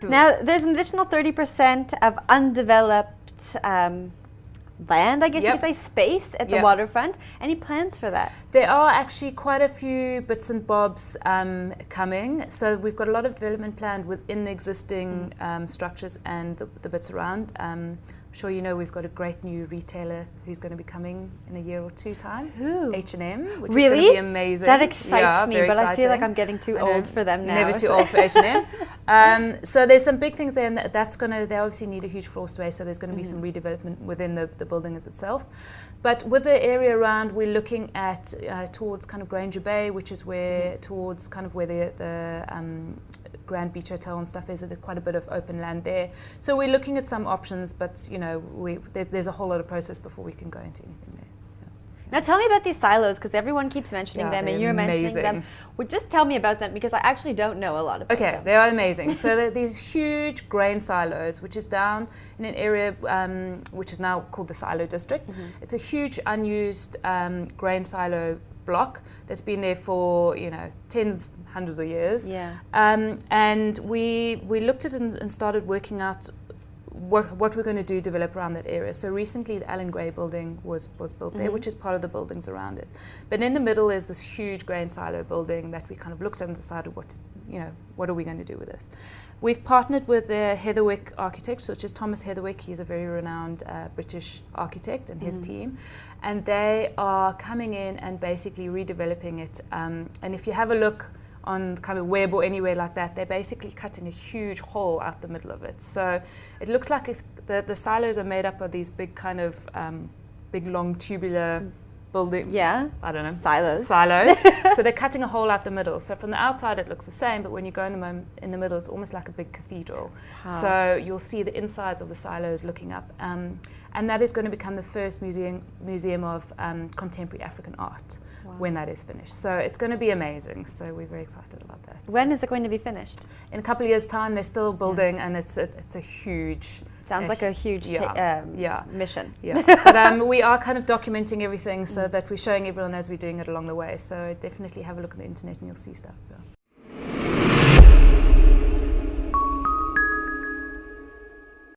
Cool. Now, there's an additional 30% of undeveloped land, I guess you could say, space at the waterfront. Any plans for that? There are actually quite a few bits and bobs coming. So we've got a lot of development planned within the existing structures and the bits around. I'm sure you know we've got a great new retailer who's going to be coming in a year or two time. Who? H&M, which really? is going to be amazing. That excites me, but exciting. I feel like I'm getting too old for them now. Never too old for H&M. So there's some big things there, and that's going to, they obviously need a huge floor space, so there's going to be some redevelopment within the building itself. But with the area around, we're looking at towards kind of Granger Bay, which is where, towards kind of where the Grand Beach Hotel and stuff is. There's quite a bit of open land there. So we're looking at some options, but you know, there's a whole lot of process before we can go into anything there. Now tell me about these silos, because everyone keeps mentioning them, and you're mentioning them. Well, just tell me about them, because I actually don't know a lot about them. Okay, they are amazing. So they're these huge grain silos, which is down in an area which is now called the Silo District. It's a huge unused grain silo block that's been there for, you know, hundreds of years. Yeah. And we looked at it and started working out what we're going to do, develop around that area. So recently the Alan Gray building was built there, which is part of the buildings around it. But in the middle is this huge grain silo building that we kind of looked at and decided what are we going to do with this. We've partnered with the Heatherwick architects, which is Thomas Heatherwick. He's a very renowned British architect, and his team. And they are coming in and basically redeveloping it. And if you have a look on kind of web or anywhere like that, they're basically cutting a huge hole out the middle of it. So it looks like the silos are made up of these big kind of big long tubular building. Yeah. I don't know. Silos. So they're cutting a hole out the middle. So from the outside it looks the same, but when you go in the middle, it's almost like a big cathedral. Wow. So you'll see the insides of the silos looking up. And that is going to become the first museum of contemporary African art when that is finished. So it's going to be amazing. So we're very excited about that. When is it going to be finished? In a couple of years' time. They're still building, and it's a huge. Sounds like a huge mission. Yeah, but we are kind of documenting everything so that we're showing everyone as we're doing it along the way. So definitely have a look at the internet and you'll see stuff. Yeah.